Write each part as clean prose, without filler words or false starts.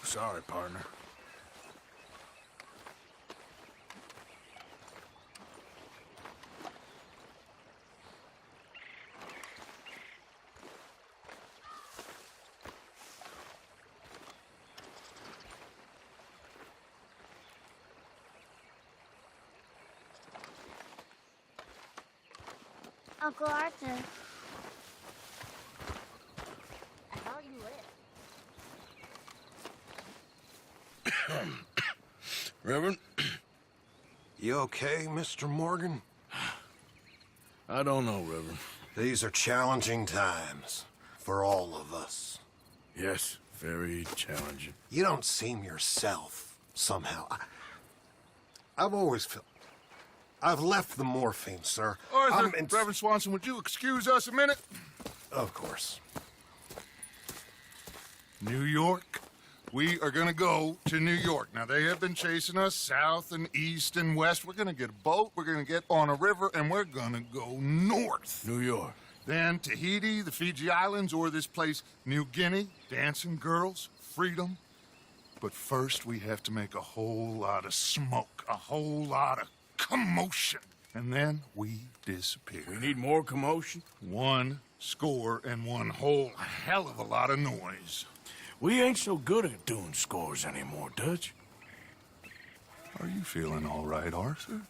Sorry, partner. Uncle Arthur. How you live? Reverend? You okay, Mr. Morgan? I don't know, Reverend. These are challenging times for all of us. Yes, very challenging. You don't seem yourself, somehow. I've always felt... I've left the morphine, sir. Arthur, Reverend Swanson, would you excuse us a minute? Of course. New York? We are gonna go to New York. Now, they have been chasing us south and east and west. We're gonna get a boat, we're gonna get on a river, and we're gonna go north. New York. Then Tahiti, the Fiji Islands, or this place, New Guinea, dancing girls, freedom. But first, we have to make a whole lot of smoke, a whole lot of commotion. And then we disappear. We need more commotion? 1 score and 1 whole hell of a lot of noise. We ain't so good at doing scores anymore, Dutch. Are you feeling all right, Arthur?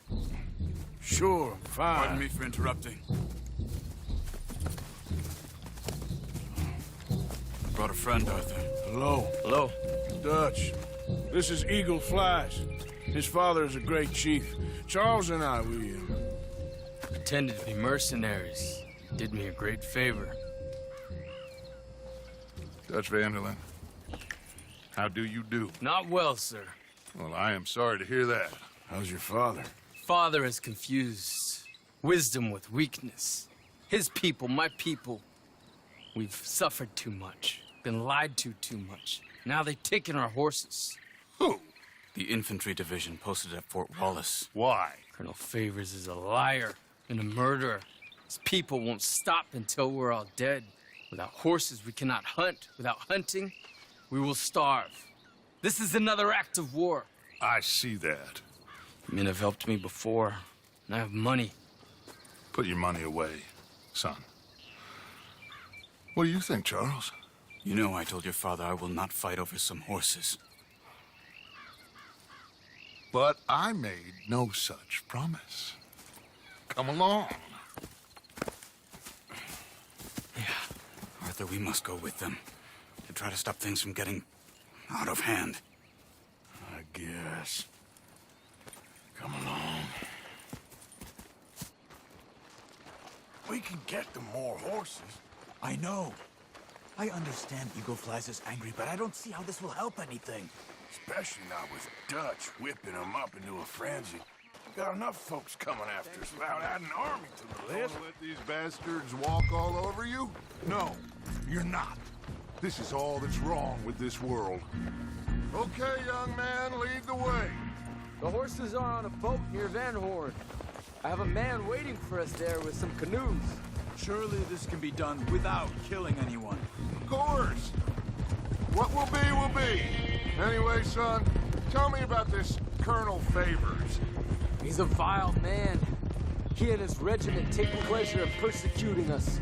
Sure, I'm fine. Pardon me for interrupting. I brought a friend, Arthur. Hello. Hello. Dutch. This is Eagle Flash. His father is a great chief. Charles and I, we Pretended to be mercenaries. Did me a great favor. Dutch Vanderlyn, how do you do? Not well, sir. Well, I am sorry to hear that. How's your father? Father has confused wisdom with weakness. His people, my people. We've suffered too much. Been lied to too much. Now they've taken our horses. Who? The infantry division posted at Fort Wallace. Why? Colonel Favors is a liar and a murderer. His people won't stop until we're all dead. Without horses, we cannot hunt. Without hunting, we will starve. This is another act of war. I see that. Men have helped me before, and I have money. Put your money away, son. What do you think, Charles? You know I told your father I will not fight over some horses. But I made no such promise. Come along. Yeah, Arthur, we must go with them to try to stop things from getting out of hand. I guess. Come along. We can get them more horses. I know. I understand Eagle Flies is angry, but I don't see how this will help anything. Especially not with Dutch whipping them up into a frenzy. Got enough folks coming after us without adding an army to the list. Let these bastards walk all over you? No, you're not. This is all that's wrong with this world. Okay, young man, lead the way. The horses are on a boat near Van Horn. I have a man waiting for us there with some canoes. Surely this can be done without killing anyone. Of course. What will be, will be. Anyway, son, tell me about this Colonel Favors. He's a vile man. He and his regiment take pleasure in persecuting us.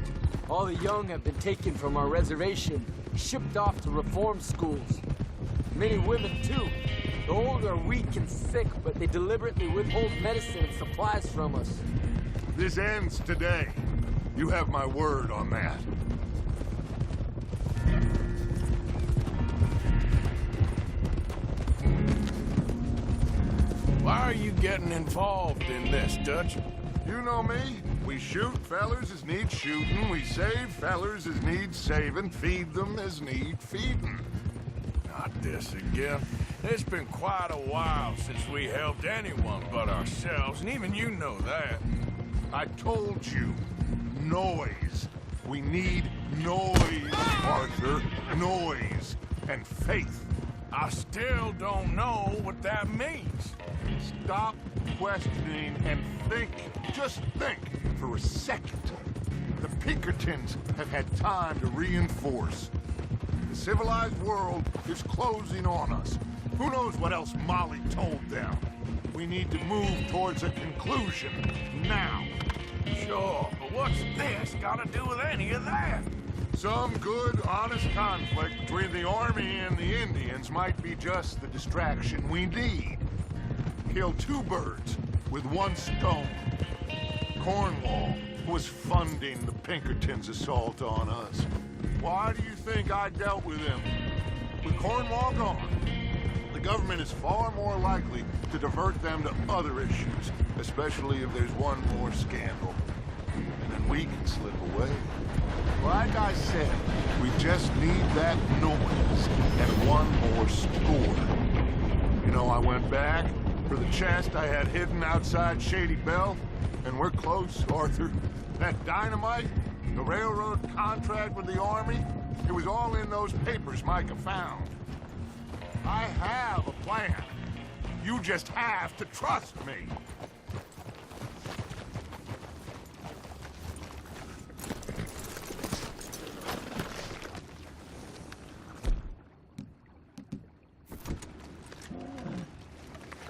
All the young have been taken from our reservation, shipped off to reform schools. Many women, too. The old are weak and sick, but they deliberately withhold medicine and supplies from us. This ends today. You have my word on that. Why are you getting involved in this, Dutch? You know me. We shoot fellers as need shooting. We save fellers as need saving. Feed them as need feeding. Not this again. It's been quite a while since we helped anyone but ourselves, and even you know that. I told you. Noise. We need noise, Arthur. Noise. And faith. I still don't know what that means. Stop questioning and think. Just think for a second. The Pinkertons have had time to reinforce. The civilized world is closing on us. Who knows what else Molly told them? We need to move towards a conclusion now. Sure, but what's this got to do with any of that? Some good, honest conflict between the army and the Indians might be just the distraction we need. Kill two birds with one stone. Cornwall was funding the Pinkertons' assault on us. Why do you think I dealt with him? With Cornwall gone, the government is far more likely to divert them to other issues, especially if there's one more scandal. And then we can slip away. Like I said, we just need that noise and one more score. You know, I went back for the chest I had hidden outside Shady Belle, and we're close, Arthur. That dynamite, the railroad contract with the army, it was all in those papers Micah found. I have a plan. You just have to trust me.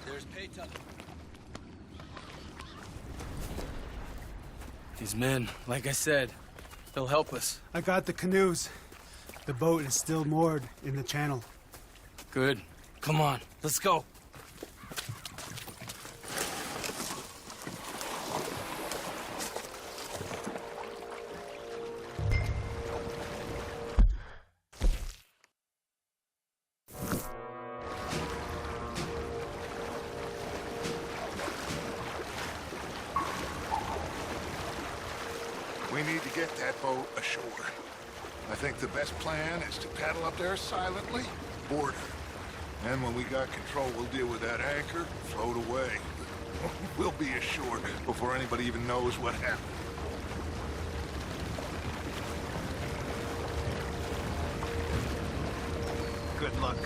There's Peyton. These men, like I said, they'll help us. I got the canoes. The boat is still moored in the channel. Good. Come on, let's go. We need to get that boat ashore. I think the best plan is to paddle up there silently, board her. Then when we got control, we'll deal with that anchor, float away. We'll be ashore before anybody even knows what happened. Good luck.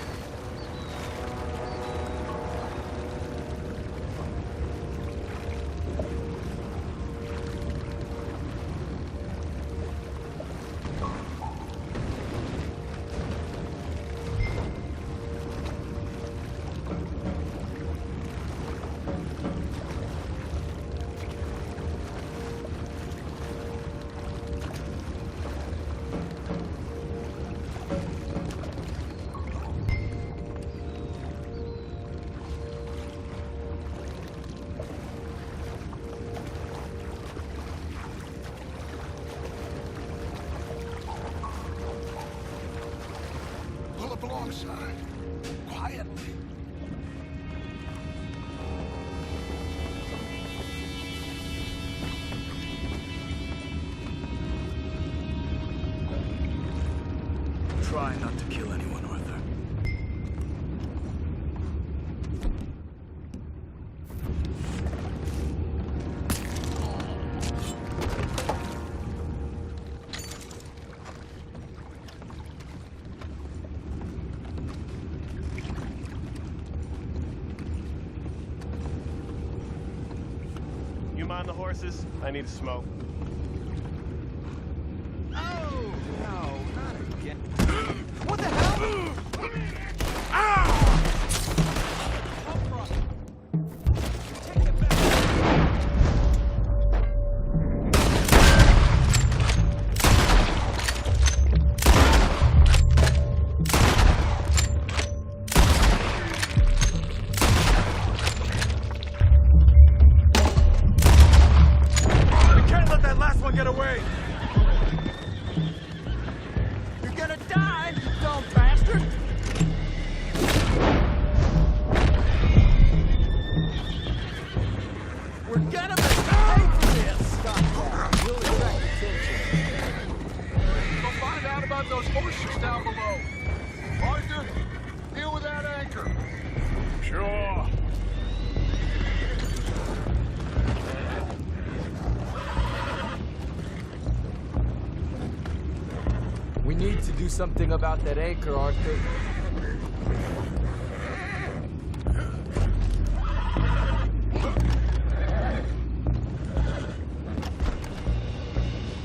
Pull up alongside. Quietly. Try not to kill anyone, Arthur. You mind the horses? I need a smoke. Oh, no, not again. What the hell? Get away! You're gonna die, you dumb bastard! We're gonna be paid for this! Stop that. We'll attract attention. We'll find out about those horses down below. Arthur, deal with that anchor. Sure. We need to do something about that anchor, Arthur.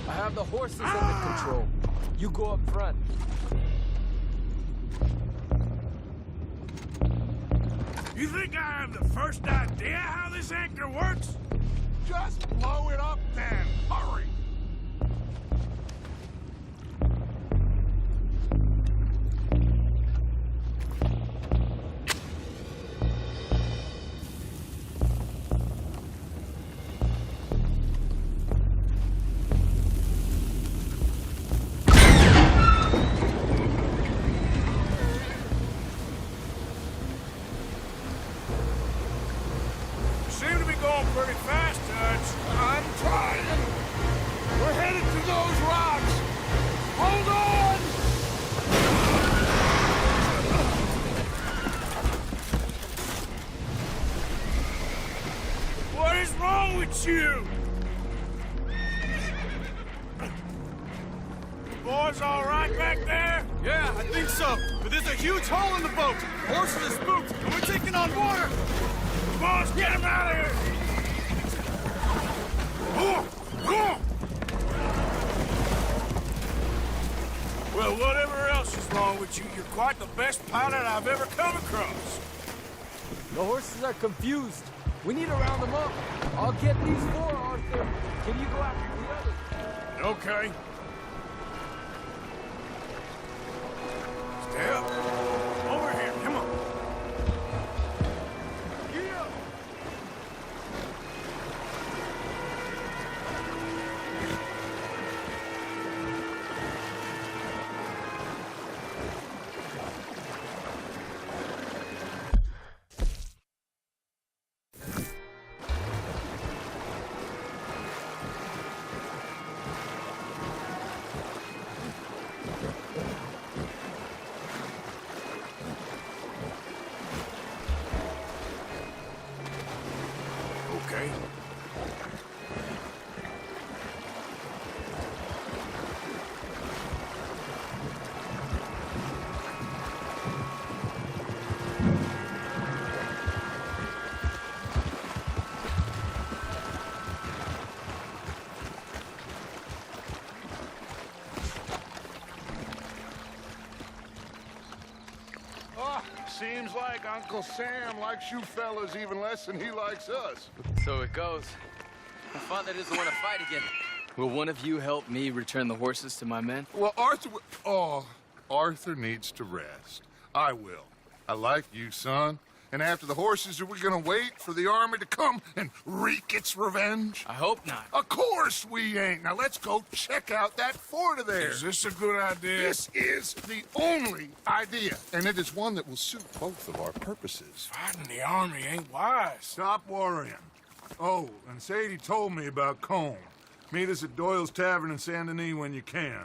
I have the horses under control. You go up front. You think I have the first idea how this anchor works? Just blow it up then. Hurry. Seem to be going pretty fast, Dutch. I'm trying. We're headed to those rocks. Hold on! What is wrong with you? Boys all right back there? Yeah, I think so. But there's a huge hole in the boat. Horses are spooked, and we're taking on water. Boys, get him out of here! Well, whatever else is wrong with you, you're quite the best pilot I've ever come across. The horses are confused. We need to round them up. I'll get these four, Arthur. Can you go after the others? Okay. Stay up. Over here, come on. Get up. Okay. Oh, seems like Uncle Sam likes you fellas even less than he likes us. So it goes. My father doesn't want to fight again. Will one of you help me return the horses to my men? Well, Arthur needs to rest. I will. I like you, son. And after the horses, are we gonna wait for the army to come and wreak its revenge? I hope not. Of course we ain't. Now let's go check out that fort of theirs. Is this a good idea? This is the only idea, and it is one that will suit both of our purposes. Fighting the army ain't wise. Stop worrying. Oh, and Sadie told me about Combe. Meet us at Doyle's Tavern in Saint Denis when you can.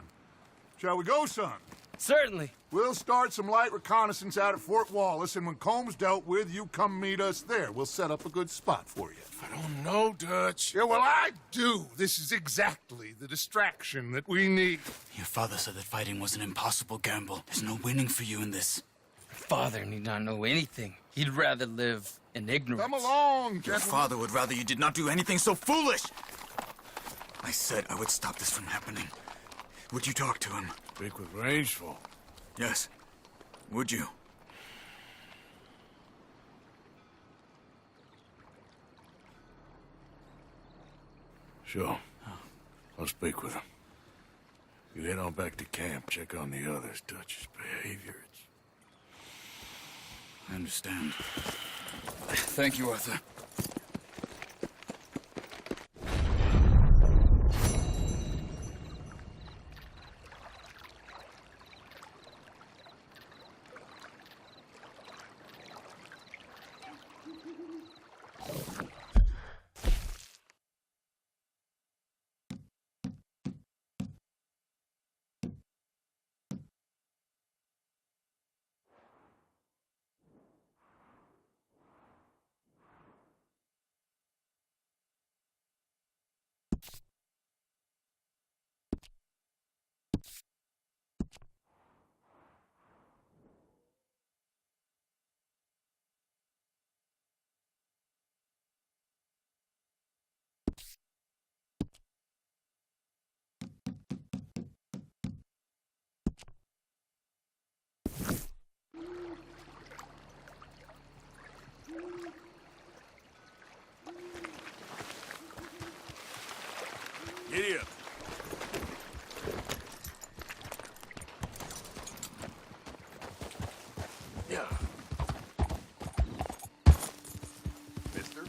Shall we go, son? Certainly. We'll start some light reconnaissance out at Fort Wallace, and when Comb's dealt with, you come meet us there. We'll set up a good spot for you. I don't know, Dutch. Yeah, well, I do. This is exactly the distraction that we need. Your father said that fighting was an impossible gamble. There's no winning for you in this. Father need not know anything. He'd rather live in ignorance. Come along, Your gentlemen. father would rather you did not do anything so foolish. I said I would stop this from happening. Would you talk to him? Speak with Rangeful. Yes. Would you? Sure. I'll speak with him. You head on back to camp, check on the others. Dutch's behavior, I understand. Thank you, Arthur. Giddy up. Yeah. Mister?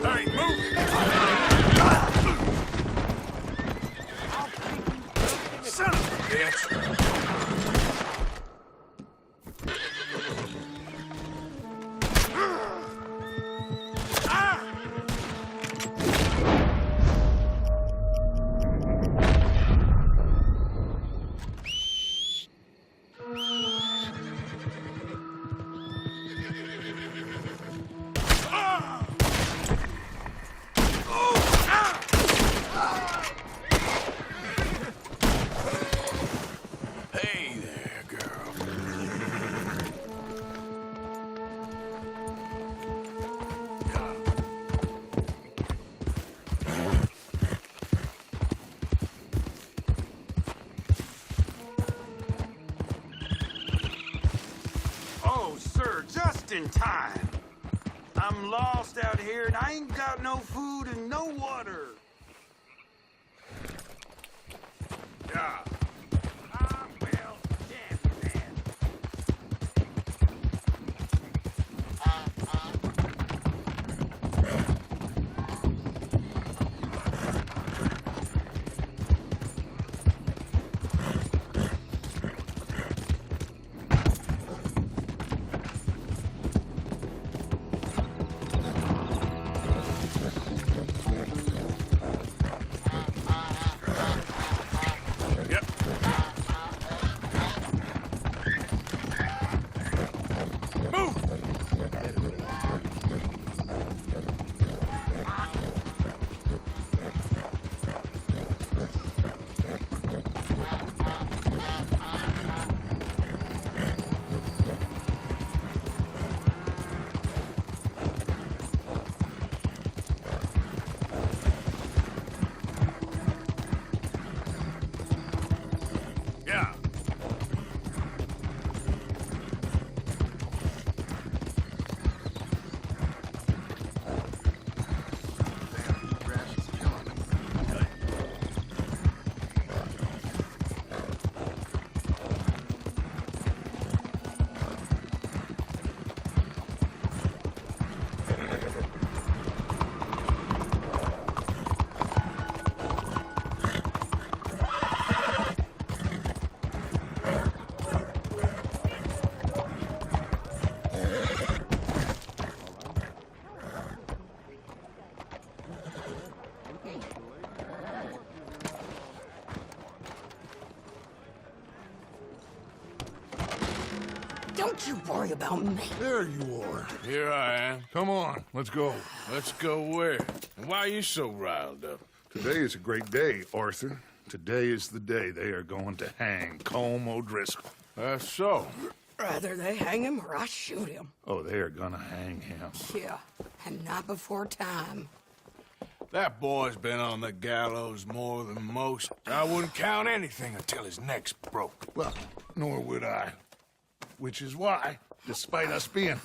Hey, move! Son of a bitch! Hey there, girl. Oh, sir, just in time. I'm lost out here and I ain't got no food and no water. Yeah. Ah, well, damn, man. Yep. Move! Yeah. Don't you worry about me. There you are. Here I am. Come on, let's go. Let's go where? And why are you so riled up? Today is a great day, Arthur. Today is the day they are going to hang Colm O'Driscoll. That's so. Rather they hang him or I shoot him. Oh, they are gonna hang him. Yeah, and not before time. That boy's been on the gallows more than most. I wouldn't count anything until his neck's broke. Well, nor would I. Which is why, despite us being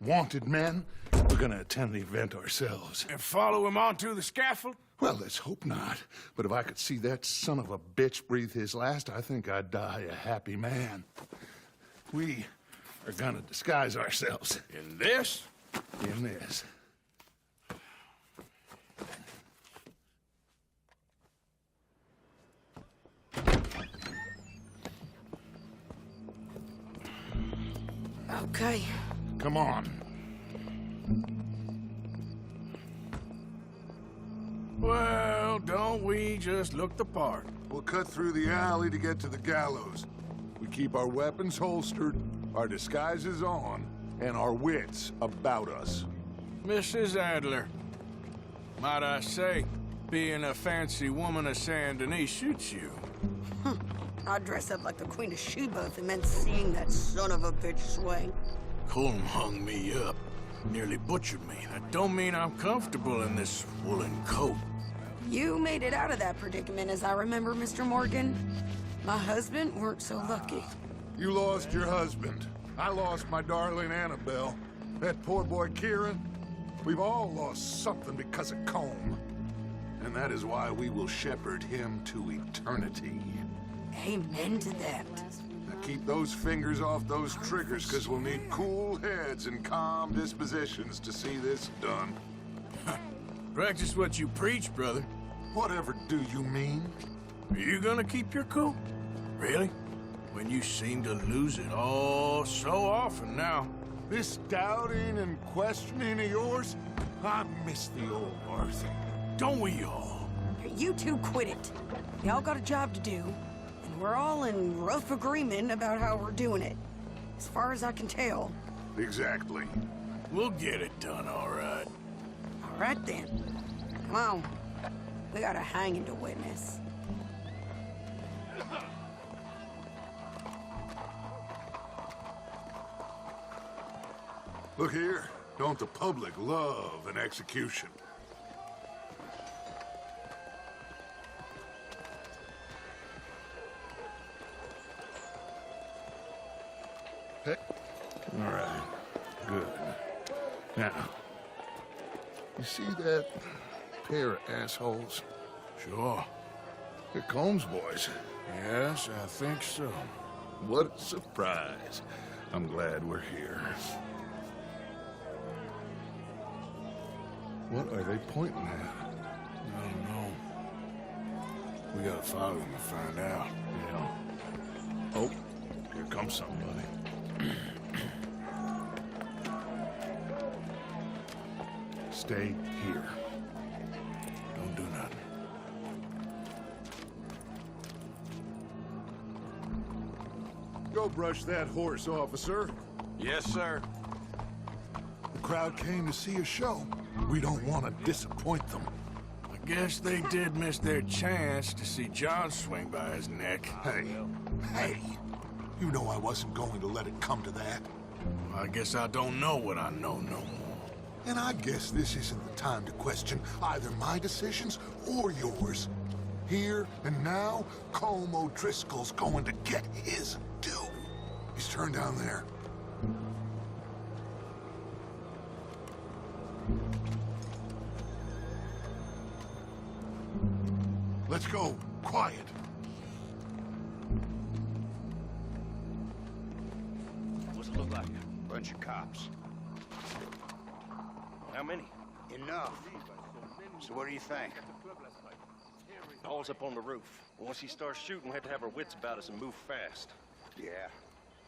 wanted men, we're gonna attend the event ourselves. And follow him onto the scaffold? Well, let's hope not. But if I could see that son of a bitch breathe his last, I think I'd die a happy man. We are gonna disguise ourselves. In this? In this. Okay. Come on. Well, don't we just look the part? We'll cut through the alley to get to the gallows. We keep our weapons holstered, our disguises on, and our wits about us. Mrs. Adler, might I say, being a fancy woman of Saint Denis suits you. I'd dress up like the Queen of Sheba if it meant seeing that son of a bitch swing. Colm hung me up, nearly butchered me. That don't mean I'm comfortable in this woolen coat. You made it out of that predicament, as I remember, Mr. Morgan. My husband weren't so lucky. You lost your husband. I lost my darling Annabelle. That poor boy Kieran. We've all lost something because of Colm. And that is why we will shepherd him to eternity. Amen to that. Now keep those fingers off those triggers, because we'll need cool heads and calm dispositions to see this done. Practice what you preach, brother. Whatever do you mean? Are you gonna keep your cool? Really? When you seem to lose it all so often now. This doubting and questioning of yours, I miss the old Arthur. Don't we all? You two quit it. Y'all got a job to do, and we're all in rough agreement about how we're doing it. As far as I can tell. Exactly. We'll get it done, all right. All right, then. Come on. We got a hanging to witness. Look here. Don't the public love an execution? Hey. All right. Good. Now, you see that pair of assholes? Sure. They're Combs boys. Yes, I think so. What a surprise. I'm glad we're here. What are they pointing at? I don't know. We gotta follow them and find out. Yeah. Oh, here comes somebody. Stay here. Don't do nothing. Go brush that horse, officer. Yes, sir. The crowd came to see a show. We don't want to disappoint them. I guess they did miss their chance to see John swing by his neck. Hey, you know I wasn't going to let it come to that. Well, I guess I don't know what I know no more. And I guess this isn't the time to question either my decisions or yours. Here and now, Colm O'Driscoll's going to get his due. He's turned down there. Let's go. Quiet. What's it look like? Bunch of cops. How many? Enough. So what do you think? Paul's up on the roof. Once he starts shooting, we have to have our wits about us and move fast. Yeah,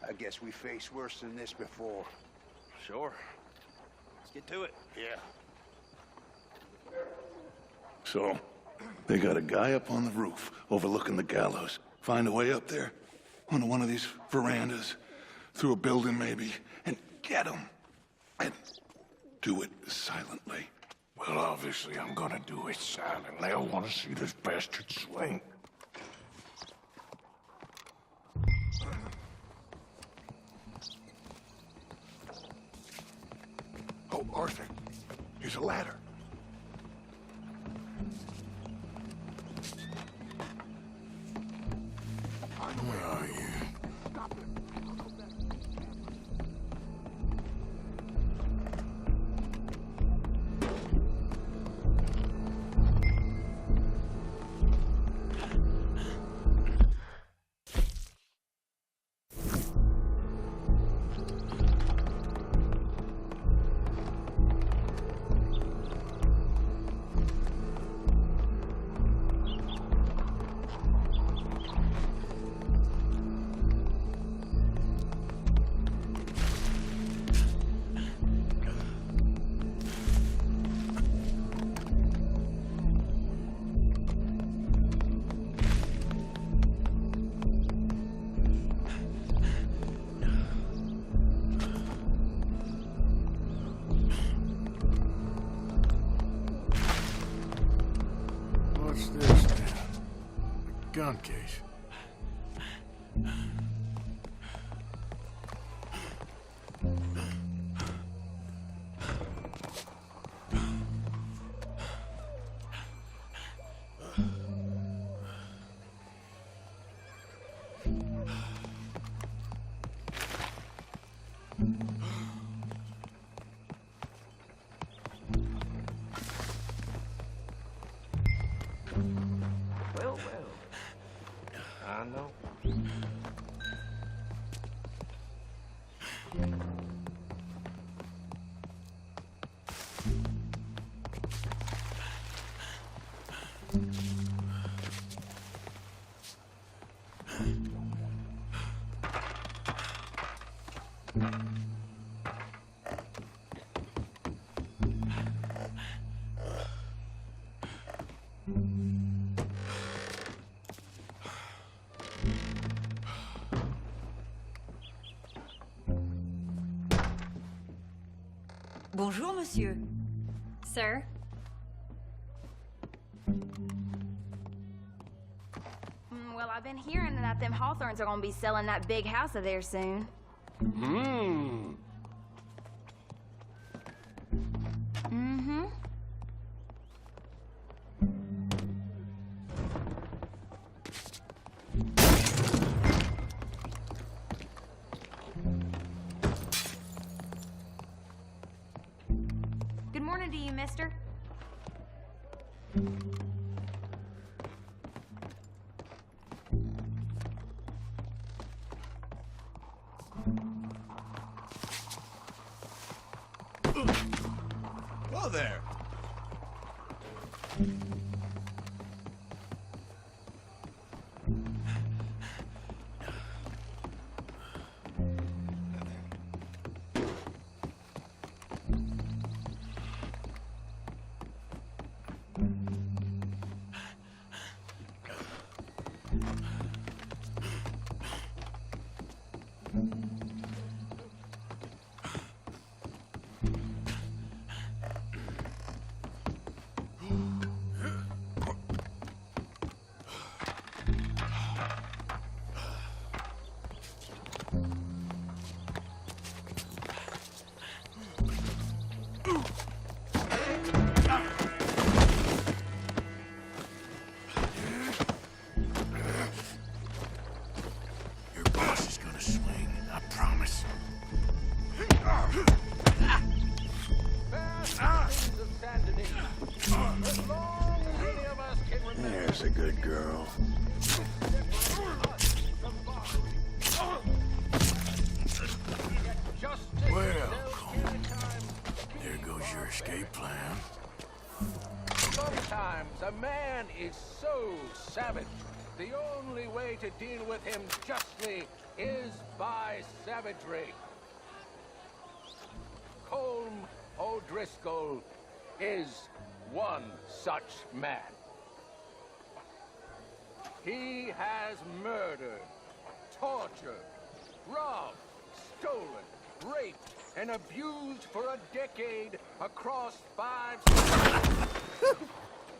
I guess we faced worse than this before. Sure. Let's get to it. Yeah. So, they got a guy up on the roof overlooking the gallows. Find a way up there, onto one of these verandas, through a building maybe, and get him. And do it silently. Well, obviously I'm gonna do it silently. I want to see this bastard swing. Oh, Arthur, here's a ladder. Where are you? gun case. Well, I know. Bonjour, monsieur. Sir? Well, I've been hearing that them Hawthorns are gonna be selling that big house of theirs soon. Hmm. Mm-hmm. Good morning to you, mister. Whoa there. Your boss is gonna swing, I promise. There's a good girl. Well, there goes your escape plan. Sometimes a man is so savage, the only way to deal with him justly is by savagery. Colm O'Driscoll is one such man. He has murdered, tortured, robbed, stolen, raped, and abused for a decade across 5...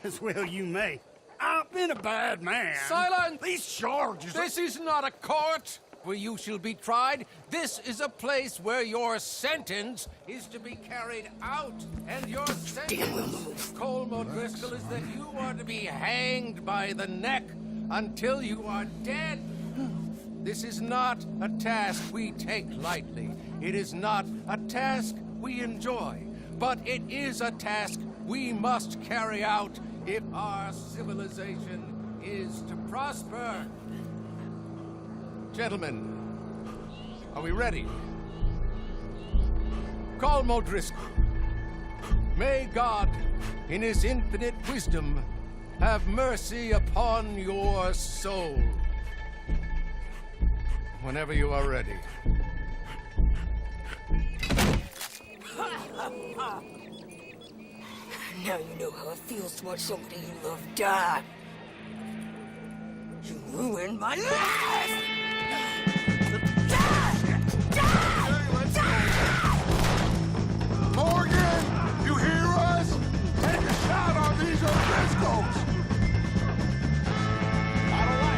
As well you may. I've been a bad man. Silence! These charges... This is not a court where you shall be tried. This is a place where your sentence is to be carried out. And your sentence, Colm O'Driscoll, is that you are to be hanged by the neck until you are dead. This is not a task we take lightly. It is not a task we enjoy. But it is a task we must carry out if our civilization is to prosper. Gentlemen, are we ready? Colm O'Driscoll, may God, in his infinite wisdom, have mercy upon your soul. Whenever you are ready. Now you know how it feels to watch somebody you love die. You ruined my life! Morgan, you hear us? Take a shot on these O'Driscolls. I don't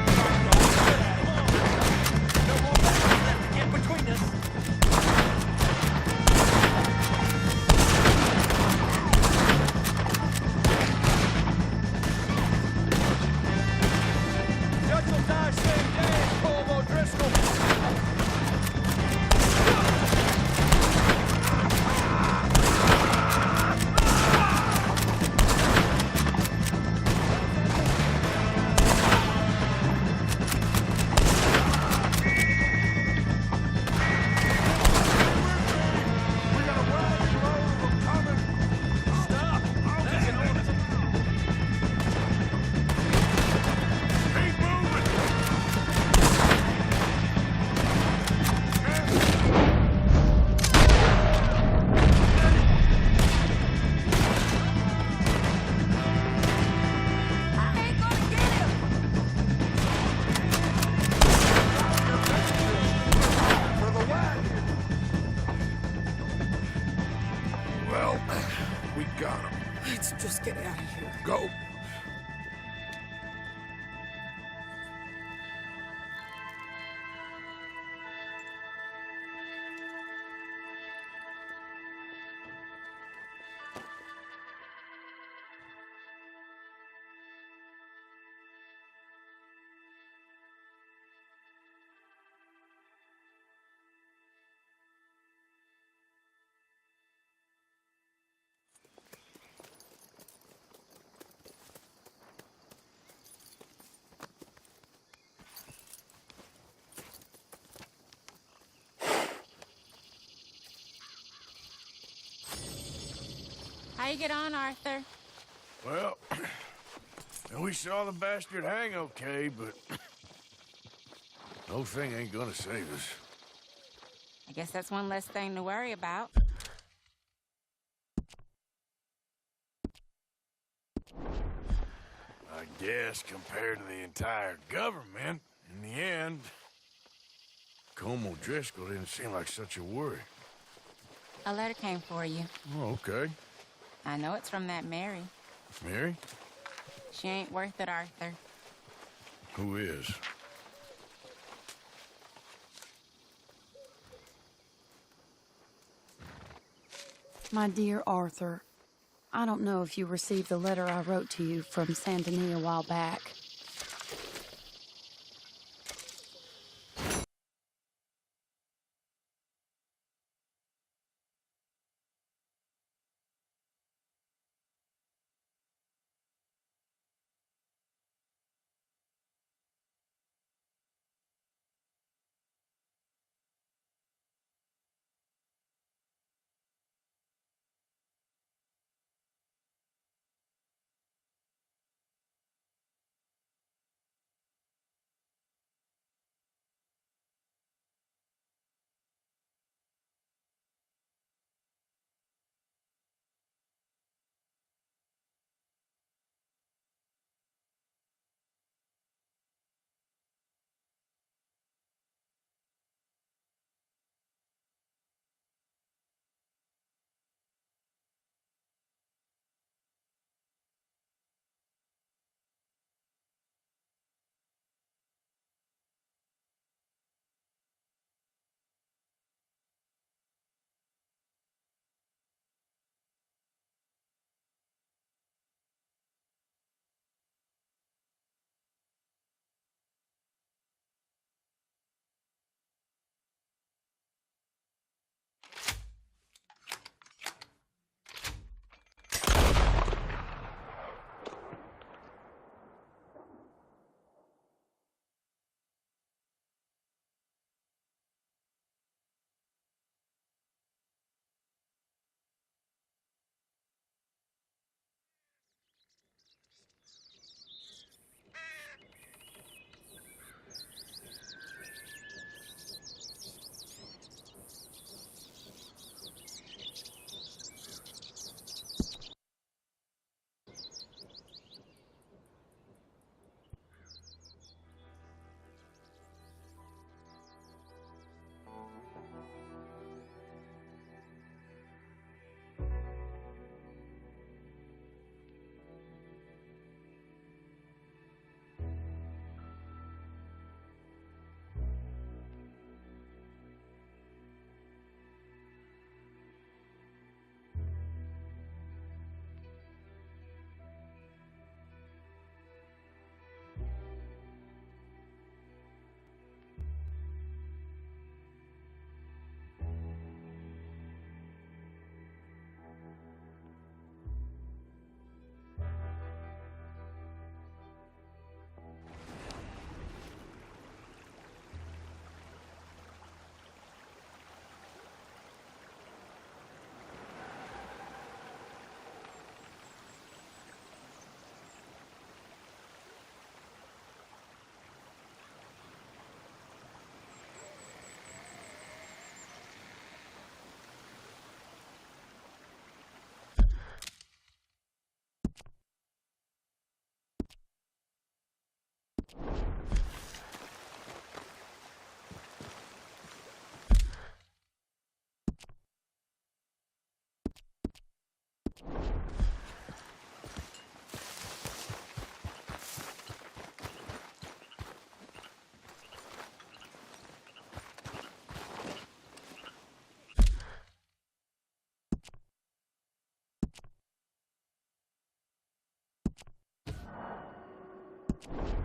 just get out of here. Go. How you get on, Arthur? Well, we saw the bastard hang okay, but no thing ain't gonna save us. I guess that's one less thing to worry about. I guess compared to the entire government, in the end, Colm O'Driscoll didn't seem like such a worry. A letter came for you. Oh, okay. I know it's from that Mary. Mary? She ain't worth it, Arthur. Who is? My dear Arthur, I don't know if you received the letter I wrote to you from Saint Denis a while back. it.